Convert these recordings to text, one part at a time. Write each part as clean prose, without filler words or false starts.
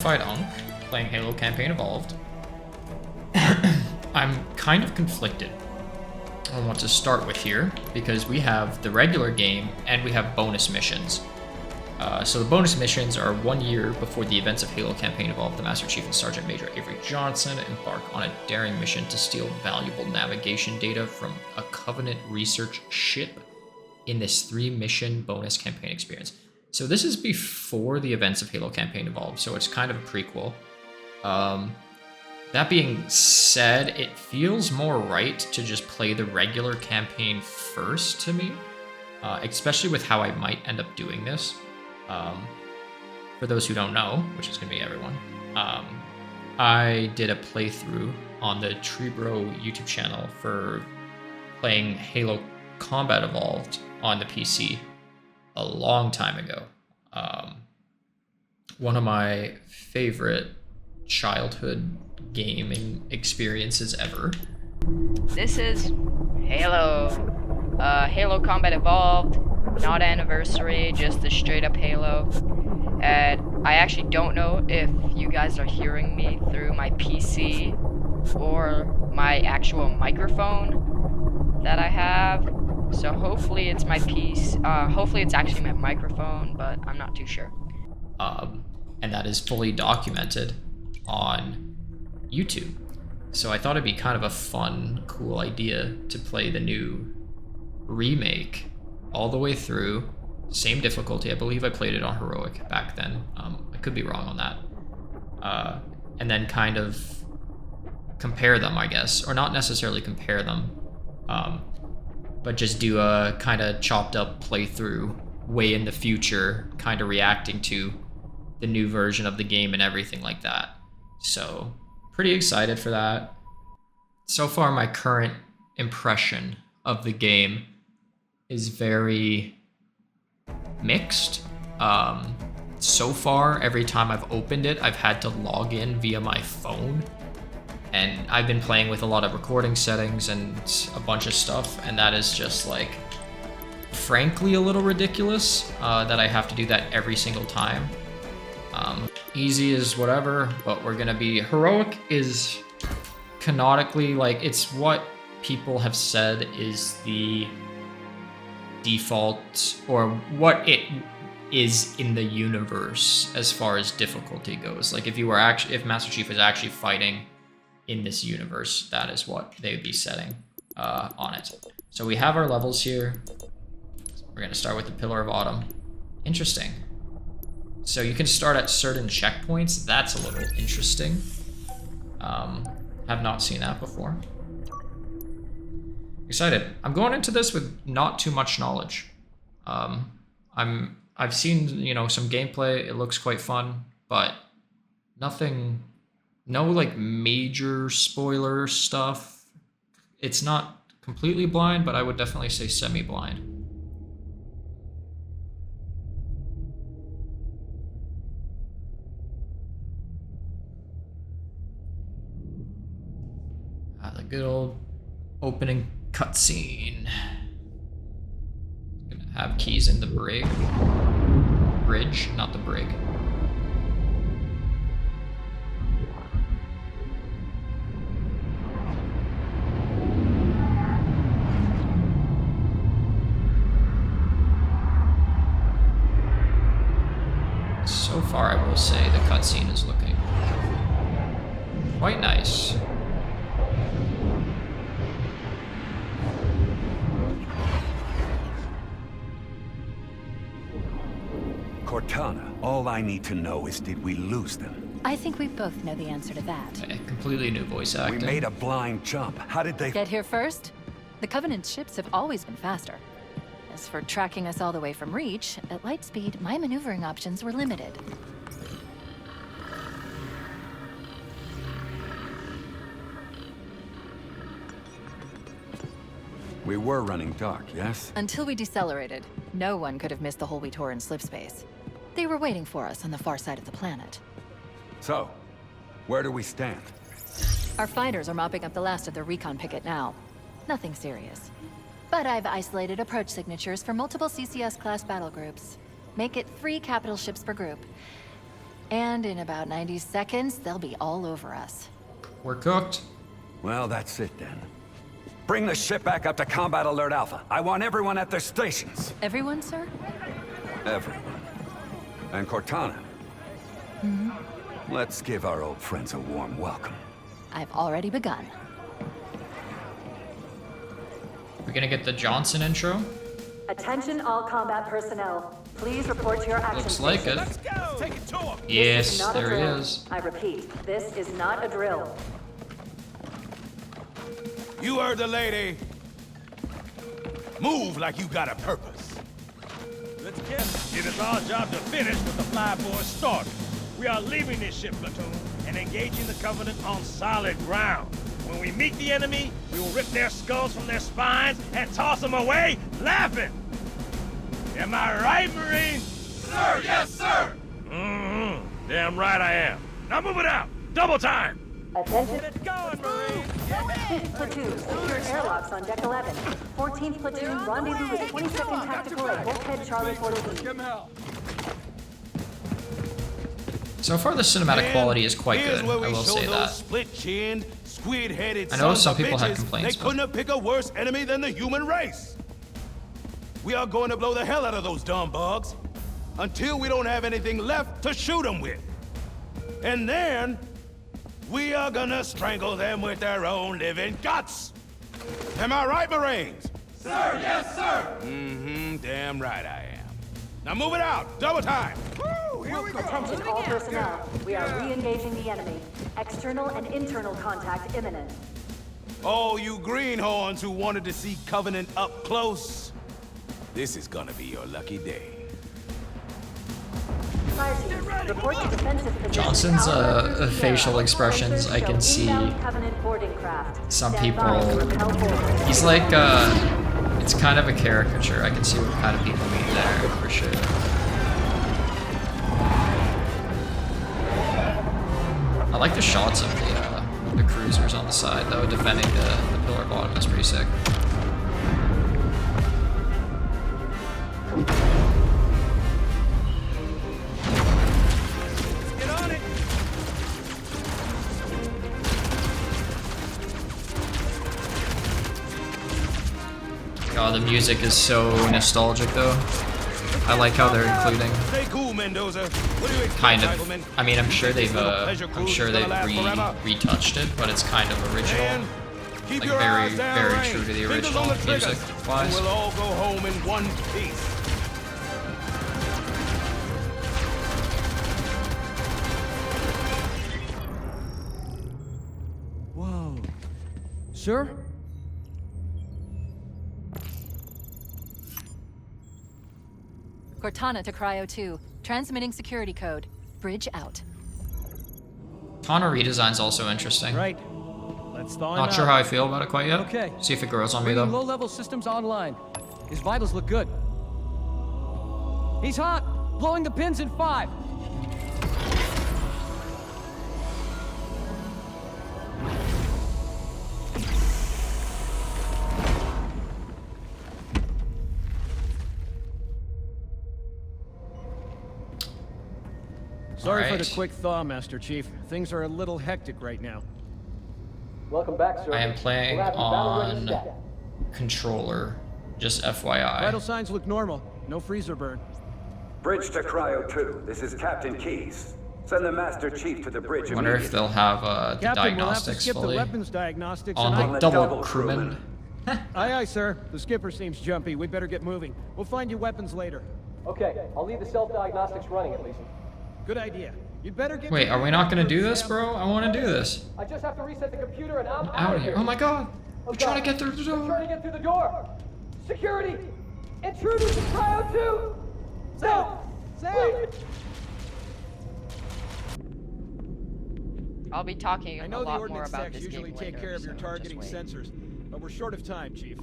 Fight Unk, playing Halo Campaign Evolved. I'm kind of conflicted on what to start with here, because we have the regular game and we have bonus missions. So the bonus missions are 1 year before the events of Halo Campaign Evolved. The Master Chief and Sergeant Major Avery Johnson embark on a daring mission to steal valuable navigation data from a Covenant research ship in this 3-mission bonus campaign experience. So this is before the events of Halo Campaign Evolved, so it's kind of a prequel. That being said, it feels more right to just play the regular campaign first to me, especially with how I might end up doing this. For those who don't know, which is going to be everyone, I did a playthrough on the Trebro YouTube channel for playing Halo Combat Evolved on the PC a long time ago. One of my favorite childhood gaming experiences ever. This is Halo. Halo Combat Evolved, not Anniversary, just the straight up Halo. And I actually don't know if you guys are hearing me through my PC or my actual microphone that I have. So hopefully it's my piece. Hopefully it's actually my microphone, but I'm not too sure. And that is fully documented on YouTube. So I thought it'd be kind of a fun, cool idea to play the new remake all the way through. Same difficulty. I believe I played it on Heroic back then. I could be wrong on that. And then kind of compare them, I guess. Or not necessarily compare them. But just do a kind of chopped up playthrough way in the future, kind of reacting to the new version of the game and everything like that. So pretty excited for that. So far, my current impression of the game is very mixed. So far, every time I've opened it, I've had to log in via my phone. And I've been playing with a lot of recording settings and a bunch of stuff, and that is just like, frankly, a little ridiculous that I have to do that every single time. Easy is whatever, but we're gonna be... Heroic is canonically, like, it's what people have said is the default, or what it is in the universe as far as difficulty goes. Like, if Master Chief is actually fighting in this universe, that is what they would be setting on it. So we have our levels here. We're gonna start with the Pillar of Autumn. Interesting. So you can start at certain checkpoints. That's a little interesting. Have not seen that before. Excited. I'm going into this with not too much knowledge. I've seen, some gameplay. It looks quite fun, but nothing, no like major spoiler stuff. It's not completely blind, but I would definitely say semi-blind. The good old opening cutscene. Gonna have keys in the bridge, not the brig. So far, I will say the cutscene is looking quite nice. Cortana, all I need to know is, did we lose them? I think we both know the answer to that. Okay, completely new voice acting. We made a blind jump. How did they... Get here first? The Covenant ships have always been faster. As for tracking us all the way from Reach, at light speed, my maneuvering options were limited. We were running dark, yes? Until we decelerated, no one could have missed the hole we tore in slip space. They were waiting for us on the far side of the planet. So, where do we stand? Our fighters are mopping up the last of the recon picket now. Nothing serious. But I've isolated approach signatures for multiple CCS-class battle groups. Make it 3 capital ships per group. And in about 90 seconds, they'll be all over us. We're cooked. Well, that's it then. Bring the ship back up to Combat Alert Alpha. I want everyone at their stations. Everyone, sir? Everyone. And Cortana. Let's give our old friends a warm welcome. I've already begun. We're gonna get the Johnson intro. Attention all combat personnel. Please report to your action Looks like it. stations. Take it to him. Yes, This is not a there he drill. is. I repeat, this is not a drill. You heard the lady. Move like you got a purpose. Let's get it. It is our job to finish what the flyboys started. We are leaving this ship platoon and engaging the Covenant on solid ground. When we meet the enemy, we will rip their skulls from their spines and toss them away laughing. Am I right, Marine? Sir, yes, sir. Mm-hmm. Damn right I am. Now move it out. Double time. Attention. Get going, Marine. 5th platoon, secure airlocks on deck 11. 14th platoon, rendezvous with 22nd Tactical at Bulkhead Charlie 14. So far, the cinematic And quality is quite here's good. where I we will show say those that. split-chinned, squid-headed I know sons some of people had bitches. complaints, They but- couldn't have picked a worse enemy than the human race. We are going to blow the hell out of those dumb bugs until we don't have anything left to shoot them with. And then we are gonna strangle them with their own living guts. Am I right, Marines? Sir, yes, sir. Mm-hmm, damn right I am. Now move it out, double time. Woo, here we go. Attention all personnel. We are re-engaging the enemy. External and internal contact imminent. Oh, you greenhorns who wanted to see Covenant up close. This is gonna be your lucky day. Fire team, report to defensive position. Johnson's facial expressions, I can see Covenant boarding craft. some Stand by to people. repel board. He's like, it's kind of a caricature. I can see what kind of people mean there, for sure. I like the shots of the cruisers on the side, though, defending the pillar bottom. That's pretty sick. Get on it. Oh, the music is so nostalgic, though. I like how they're including Stay cool, Mendoza. What do you expect, kind of. Rifleman? I mean, I'm sure they've Pleasure cruise is gonna last forever. retouched it, but it's kind of original. And keep Like your very, eyes down very range. true to the Fingers original on the triggers, music-wise. and we'll all go home in one piece. Whoa. Sir? Cortana to Cryo 2. Transmitting security code. Bridge out. Tana redesign's also interesting. Right. Let's thaw him Not sure out. how I feel about it quite yet. Okay. See if it grows on me, Bringing though. low-level systems online. His vitals look good. He's hot! Blowing the pins in 5. Sorry for the Alright. quick thaw, Master Chief. Things are a little hectic right now. Welcome back, sir. I am playing We'll have you battle-ready on stat. controller. Just FYI. Vital signs look normal. No freezer burn. Bridge to Cryo 2. This is Captain Keyes. Send the Master Chief to the bridge I wonder if they'll have the Captain, we'll have to diagnostics skip the fully weapons diagnostics on and the the double double crewman. crewman. Aye, aye, sir. The skipper seems jumpy. We'd better get moving. We'll find you weapons later. Okay, I'll leave the self-diagnostics running at least. Good idea. You'd better get... Wait, to are we the not gonna do exam. this, bro? I want to do this. I just have to reset the computer and I'm Out of here. Oh my god. Oh, I'm trying to God. get through the I'm trying door. to get through the door. Security! Intruders to Cryo 2! No! Please! I'll be talking I a know the lot more ordnance about techs this usually game take later, care of your so targeting just wait. sensors, but we're short of time, Chief.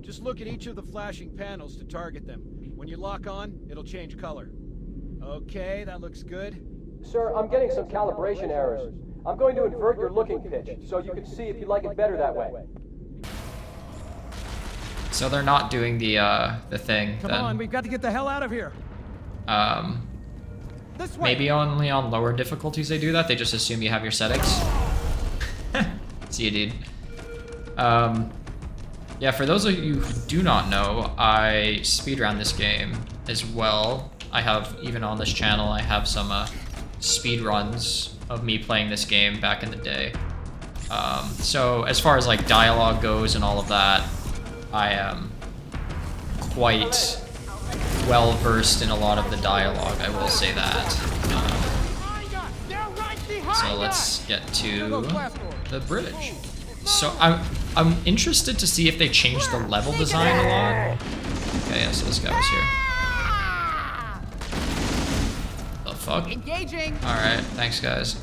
Just look at each of the flashing panels to target them. When you lock on, it'll change color. Okay, that looks good. Sir, I'm getting some calibration errors. I'm going to invert your looking pitch, so you can see if you like it better that way. So they're not doing the thing Come then. on, we've got to get the hell out of here. This way. Maybe only on lower difficulties they do that. They just assume you have your settings. See you, dude. Yeah, for those of you who do not know, I speedrun this game as well. I have, even on this channel, I have some speedruns of me playing this game back in the day. So as far as like dialogue goes and all of that, I am quite well versed in a lot of the dialogue, I will say that. So let's get to the bridge. So I'm interested to see if they changed the level design a lot. Okay, yeah, so this guy was here. The fuck? Engaging. Alright, thanks guys.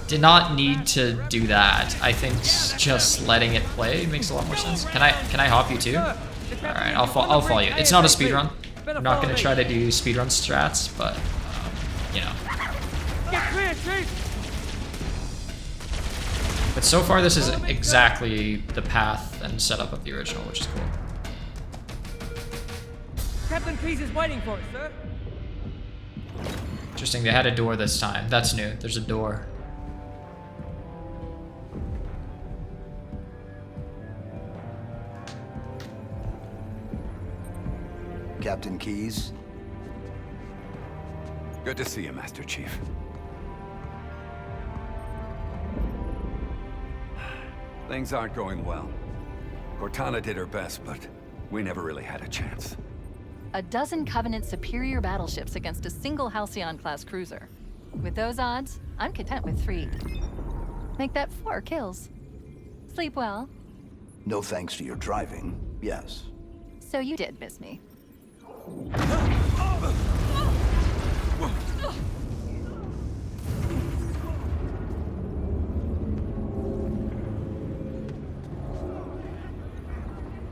Did not need to do that. I think just letting it play makes a lot more sense. Can I hop you too? Alright, I'll follow you. It's not a speedrun. I'm not gonna try to do speedrun strats, but you know. Get clear, Chief. But so far this is exactly the path and setup of the original, which is cool. Captain Keyes is waiting for us, sir. Interesting, they had a door this time. That's new. There's a door. Captain Keyes? Good to see you, Master Chief. Things aren't going well. Cortana did her best, but we never really had a chance. A dozen Covenant superior battleships against a single Halcyon-class cruiser. With those odds, I'm content with 3. Make that 4 kills. Sleep well. No thanks to your driving, yes. So you did miss me.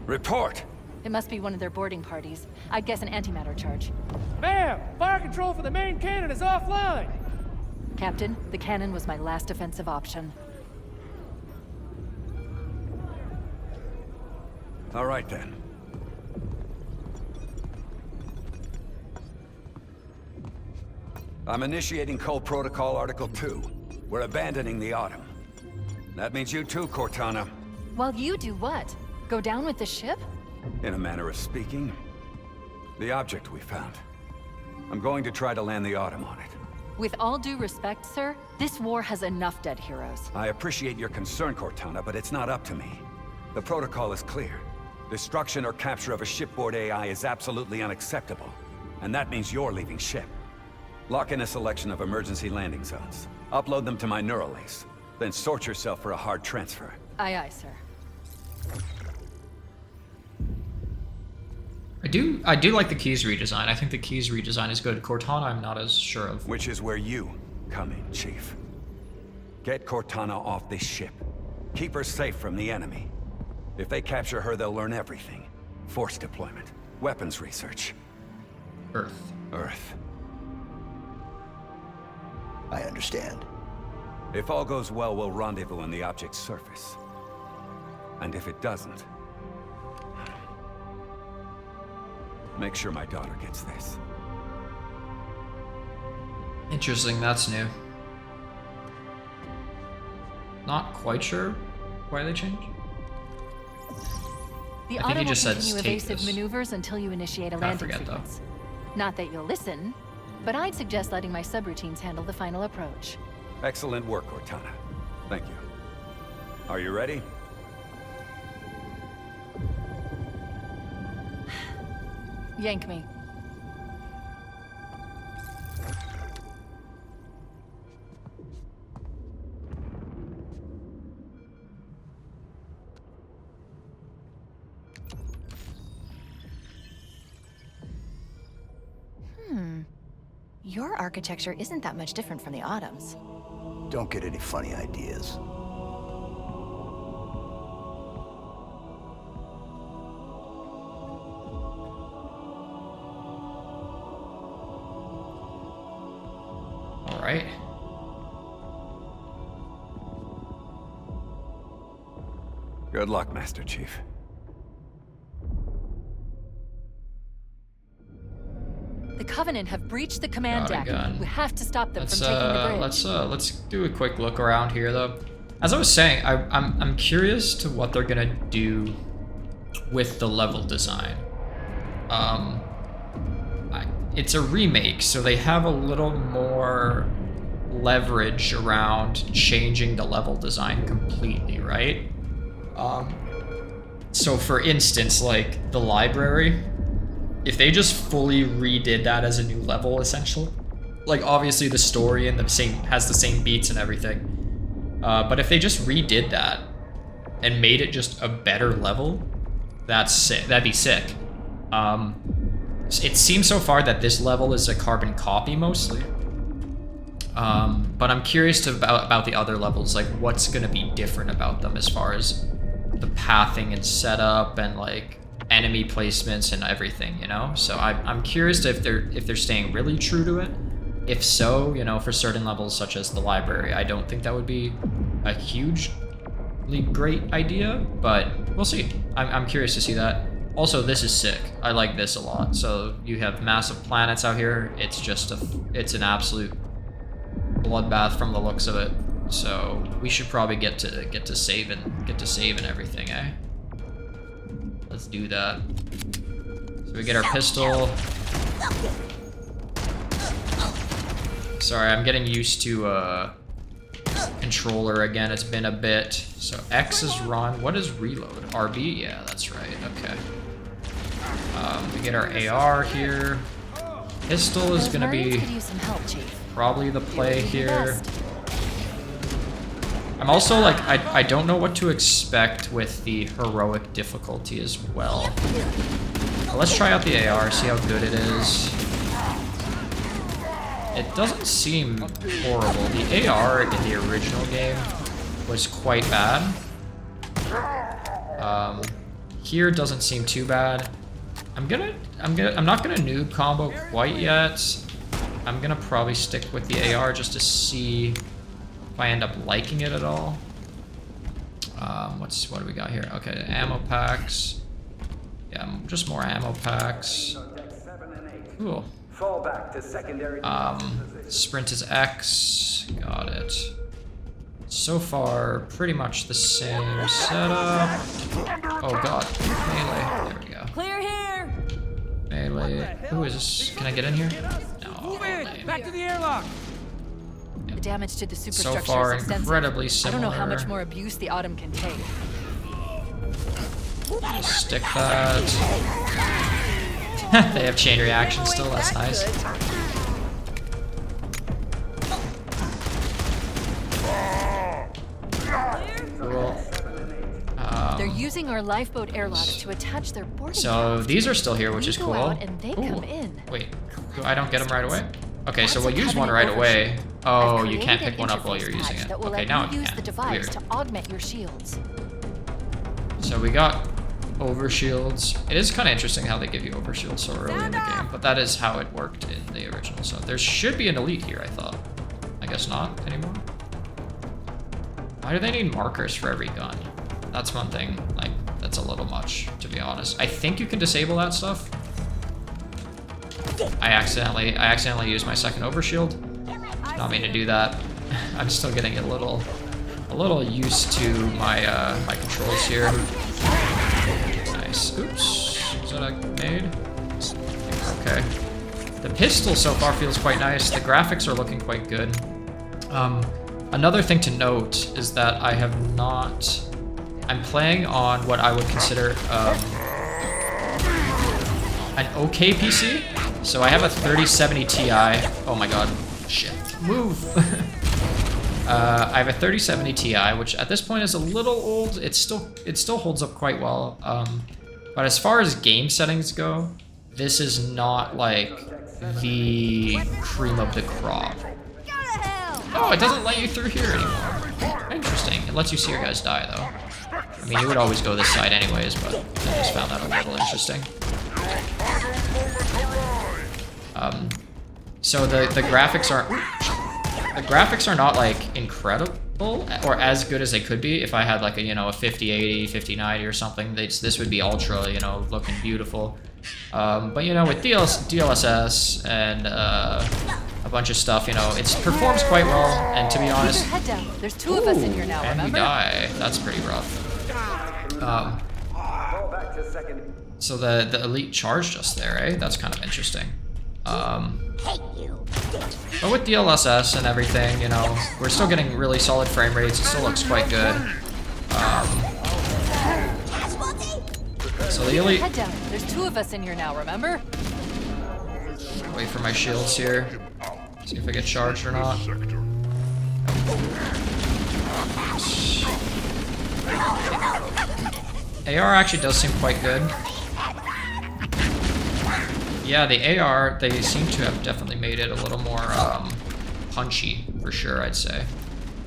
Report! It must be one of their boarding parties. I'd guess an antimatter charge. Ma'am, fire control for the main cannon is offline. Captain, the cannon was my last defensive option. All right then. I'm initiating Cole Protocol Article 2. We're abandoning the Autumn. That means you too, Cortana. While you do what? Go down with the ship? In a manner of speaking. The object we found. I'm going to try to land the Autumn on it. With all due respect, sir, this war has enough dead heroes. I appreciate your concern, Cortana, but it's not up to me. The protocol is clear. Destruction or capture of a shipboard AI is absolutely unacceptable. And that means you're leaving ship. Lock in a selection of emergency landing zones. Upload them to my Neuralace. Then sort yourself for a hard transfer. Aye, aye, sir. I do like the Keyes redesign. I think the Keyes redesign is good. Cortana I'm not as sure of. Which is where you come in, Chief. Get Cortana off this ship. Keep her safe from the enemy. If they capture her, they'll learn everything. Force deployment, weapons research. Earth. Earth. I understand. If all goes well, we'll rendezvous on the object's surface. And if it doesn't, make sure my daughter gets this. Interesting, that's new. Not quite sure why they changed. The I think Autumn he will just said continue take evasive this. maneuvers until you initiate a I landing forget, though. sequence. Not that you'll listen, but I'd suggest letting my subroutines handle the final approach. Excellent work, Cortana. Thank you. Are you ready? Yank me. Your architecture isn't that much different from the Autumn's. Don't get any funny ideas. All right. Good luck, Master Chief. The Covenant have breached the command Got a deck. gun. We have to stop them from taking the bridge. Let's do a quick look around here though. As I was saying, I'm curious to what they're gonna do with the level design. It's a remake, so they have a little more leverage around changing the level design completely, right? So for instance, like the library, if they just fully redid that as a new level, essentially, like obviously the story and has the same beats and everything, but if they just redid that and made it just a better level, that's sick. That'd be sick. It seems so far that this level is a carbon copy mostly. But I'm curious about the other levels, like what's gonna be different about them as far as the pathing and setup and like enemy placements and everything, you know? So I'm curious if they're staying really true to it. If so, you know, for certain levels such as the library, I don't think that would be a hugely great idea, but we'll see. I'm curious to see that. Also, this is sick. I like this a lot. So you have massive planets out here. It's just it's an absolute bloodbath from the looks of it. So we should probably get to save and everything, eh? Let's do that. So we get our pistol. Sorry, I'm getting used to controller again. It's been a bit. So X is run. What is reload? RB? Yeah, that's right. Okay. We get our AR here. Pistol is gonna be probably the play here. I'm also like, I don't know what to expect with the heroic difficulty as well. But let's try out the AR, see how good it is. It doesn't seem horrible. The AR in the original game was quite bad. Here doesn't seem too bad. I'm not gonna noob combo quite yet. I'm gonna probably stick with the AR just to see if I end up liking it at all. What do we got here? Okay, ammo packs. Yeah, just more ammo packs. Cool. Fall back to secondary. Sprint is X. Got it. So far, pretty much the same setup. Oh god, melee. There we go. Clear here. Melee. Who is this? Can I get in here? No. Move in. Lame. Back to the airlock. The damage to the superstructure So far, is extensive. incredibly I similar. don't know how much more abuse the Autumn can take. Just stick that. They have chain reaction still. That's nice. Cool. They're using our lifeboat airlocks to attach their boarding So pass. these are still here, which We is go cool. out and they Ooh. come in. Wait, I don't get them right away? Okay, so That's we'll a use one Covenant right away. overshoot. Oh, I've you can't created pick one up while interface you're using patch it. that will Okay, let now you I use can. the device Weird. to augment your shields. So we got overshields. It is kind of interesting how they give you overshields so early in the game, but that is how it worked in the original. So there should be an elite here, I thought. I guess not anymore. Why do they need markers for every gun? That's one thing, like, that's a little much, to be honest. I think you can disable that stuff. I accidentally used my second overshield. Did not mean to do that. I'm still getting a little used to my my controls here. Nice. Oops. Is that a nade? Okay. The pistol so far feels quite nice. The graphics are looking quite good. Another thing to note is that I have not... I'm playing on what I would consider an okay PC. So I have a 3070 Ti. Oh my god. Shit. Move! I have a 3070 Ti, which at this point is a little old. It still holds up quite well. But as far as game settings go, this is not like the cream of the crop. Oh, it doesn't let you through here anymore. Interesting. It lets you see your guys die, though. I mean, you would always go this side anyways, but I just found that a little interesting. So the graphics aren't... The graphics are not, like, incredible, or as good as they could be. If I had, like, a, you know, a 5080, 5090 or something, this would be ultra, you know, looking beautiful. But you know, with DLSS and a bunch of stuff, you know, it performs quite well. And to be honest, Keep your head down. There's 2 of us in here now, and we remember? die. That's pretty rough. So the elite charged us there, eh? That's kind of interesting. But with DLSS and everything, you know, we're still getting really solid frame rates. It still looks quite good. So the elite. Head down. There's 2 of us in here now, remember? Wait for my shields here. See if I get charged or not. AR actually does seem quite good. Yeah, the AR, they seem to have definitely made it a little more punchy, for sure, I'd say.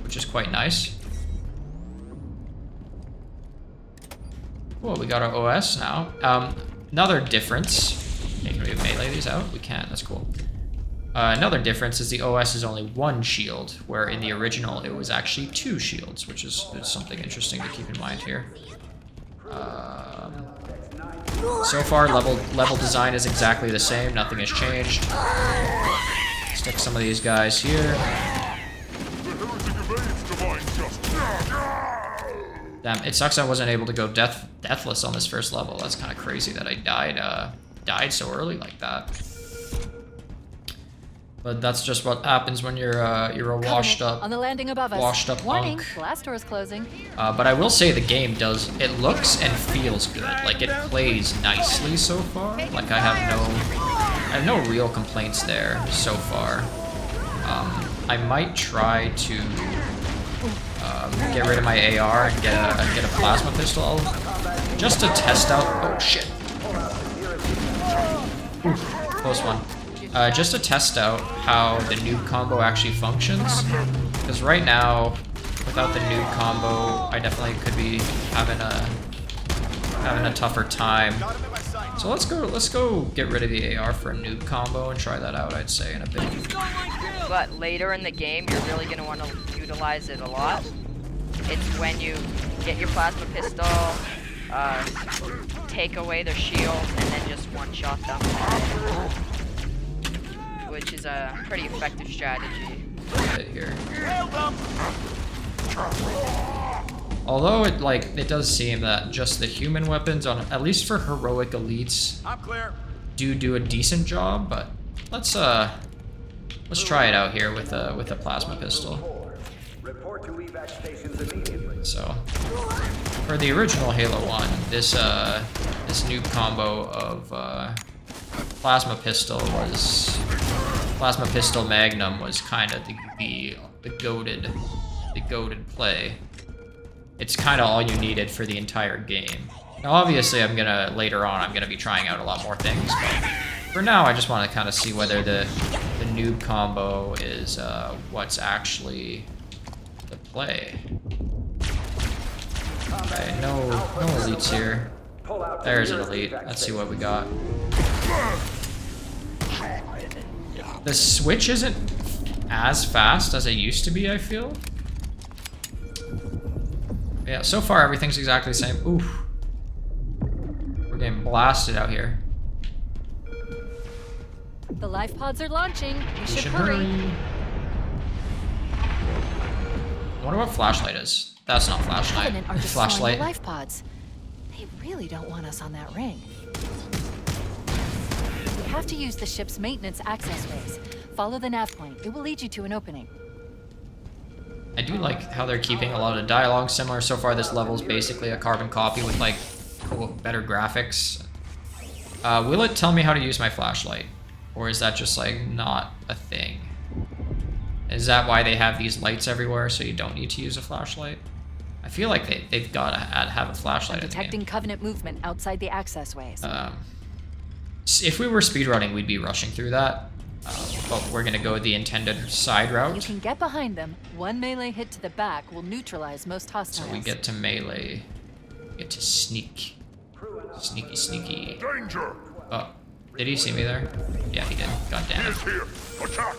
Which is quite nice. Cool, we got our OS now. Another difference. Hey, can we melee these out? We can, that's cool. Another difference is the OS is only 1 shield, where in the original it was actually 2 shields, which is something interesting to keep in mind here. So far, level design is exactly the same. Nothing has changed. Stick some of these guys here. Damn, it sucks I wasn't able to go deathless on this first level. That's kind of crazy that I died so early like that. But that's just what happens when you're a washed up on the landing above us. Washed up Warning, punk. blast door is closing. But I will say the game it looks and feels good. Like it plays nicely so far. Like I have no real complaints there so far. I might try to get rid of my AR and get a plasma pistol just to test out. Oh shit! Oof, close one. Just to test out how the noob combo actually functions, because right now, without the noob combo, I definitely could be having a tougher time. So let's go get rid of the AR for a noob combo and try that out. I'd say in a bit. But later in the game, you're really gonna want to utilize it a lot. It's when you get your plasma pistol, take away their shield, and then just one-shot them. Which is a pretty effective strategy. Here. Although it does seem that just the human weapons on at least for heroic elites do a decent job, but let's try it out here with a plasma plasma pistol. So for the original Halo 1, this noob combo of plasma pistol magnum was kind of the goated play. It's kind of all you needed for the entire game. Now obviously later on I'm gonna be trying out a lot more things, but for now I just want to kind of see whether the noob combo is what's actually the play. Okay, no elites here. There's an elite. Let's see what we got. The switch isn't as fast as it used to be, I feel. Yeah, so far everything's exactly the same. Oof. We're getting blasted out here. The life pods are launching. We should hurry. I wonder what flashlight is. That's not flashlight. Covenant are destroying the Flashlight. life pods. They really don't want us on that ring. We have to use the ship's maintenance access ways. Follow the nav point. It will lead you to an opening. I do like how they're keeping a lot of dialogue similar. So far, this level is basically a carbon copy with like cool, better graphics. Will it tell me how to use my flashlight? Or is that just like not a thing? Is that why they have these lights everywhere so you don't need to use a flashlight? I feel like they've got to have a flashlight in the game. Detecting Covenant movement outside the access ways. If we were speedrunning, we'd be rushing through that. But we're going to go the intended side route. You can get behind them. One melee hit to the back will neutralize most hostiles. So we get to melee. Get to sneak. Sneaky, sneaky. Danger! Oh, did he see me there? Yeah, he did. God damn it. Here. Attack!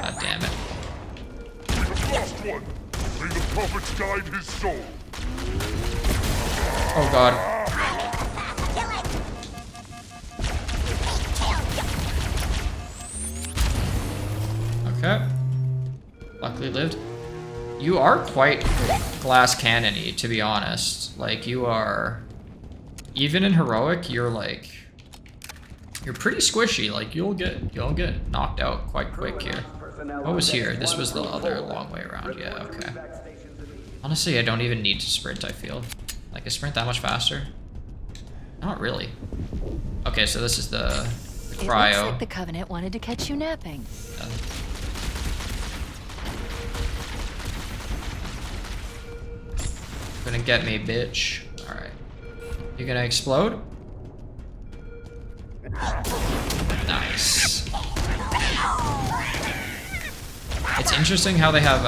God damn it. The lost one! May the prophets guide his soul! Oh god. Okay. Luckily lived. You are quite glass cannon-y, to be honest. Like, you are... Even in heroic, you're like... You're pretty squishy. Like, you'll get knocked out quite quick here. What was here? This was the other long way around. Yeah, okay. Honestly, I don't even need to sprint, I feel. Like, is sprint that much faster? Not really. Okay, so this is the cryo. It looks like the Covenant wanted to catch you napping. Gonna get me, bitch. Alright. You gonna explode? Nice. It's interesting how they have,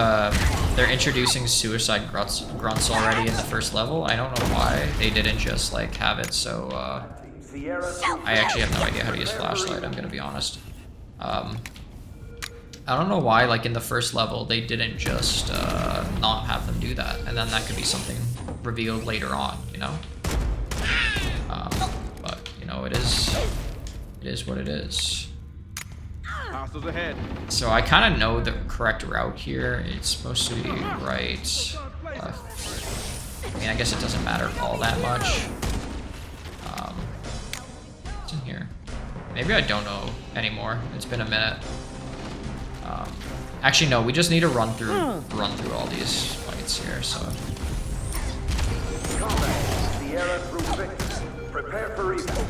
they're introducing suicide grunts already in the first level. I don't know why they didn't just, like, have it so, I actually have no idea how to use flashlight, I'm gonna be honest. I don't know why, like, in the first level, they didn't just, not have them do that. And then that could be something revealed later on, you know? But, you know, it is what it is. Hostiles ahead. So I kind of know the correct route here. It's supposed to be right, left. I mean, I guess it doesn't matter all that much. What's in here? Maybe I don't know anymore. It's been a minute. Actually, no. We just need to run through all these fights here. So. Sierra through Victor. Prepare for evac.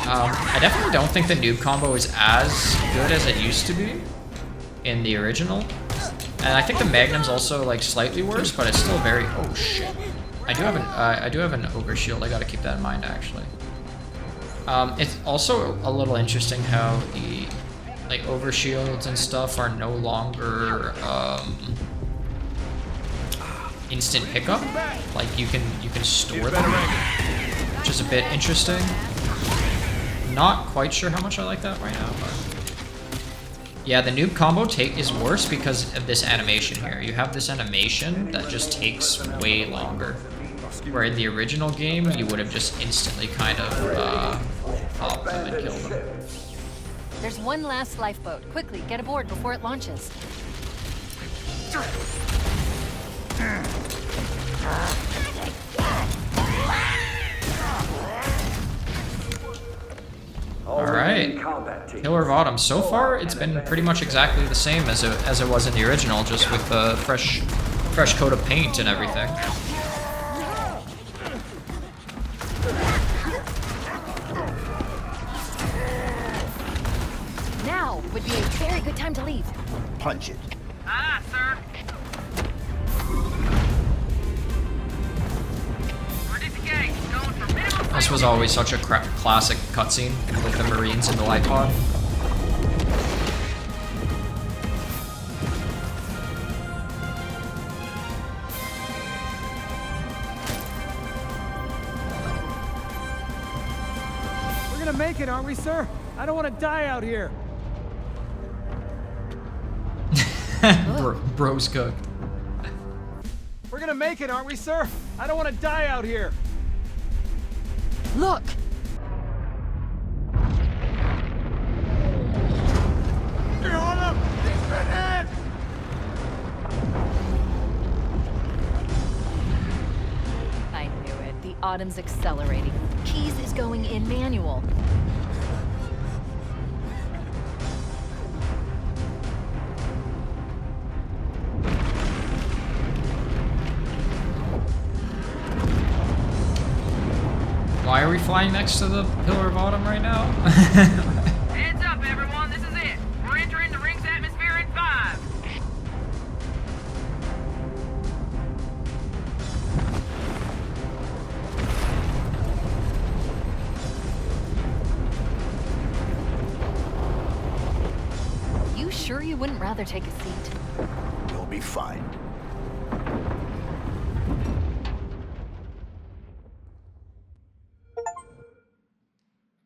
I definitely don't think the noob combo is as good as it used to be in the original. And I think the Magnum's also like slightly worse, but it's still very... Oh shit. I do have an overshield. I gotta keep that in mind actually. It's also a little interesting how the like overshields and stuff are no longer instant pickup. Like you can store them, which is a bit interesting. Not quite sure how much I like that right now, but yeah, the noob combo is worse because of this animation here. You have this animation that just takes way longer. Where in the original game, you would have just instantly kind of popped them and killed them. There's one last lifeboat. Quickly, get aboard before it launches. Alright, Pillar of Autumn. So far, it's been pretty much exactly the same as it was in the original, just with a fresh coat of paint and everything. Now would be a very good time to leave. Punch it. Ah, sir. This was always such a classic cutscene with the Marines in the light pod. We're gonna make it, aren't we, sir? I don't want to die out here. Bro's cooked. We're gonna make it, aren't we, sir? I don't want to die out here. Look! I knew it. The Autumn's accelerating. Keyes is going in manual. Why are we flying next to the Pillar of Autumn right now? Heads up, everyone. This is it. We're entering the ring's atmosphere in 5. You sure you wouldn't rather take a seat? You'll be fine.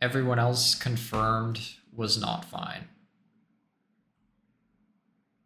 Everyone else confirmed was not fine.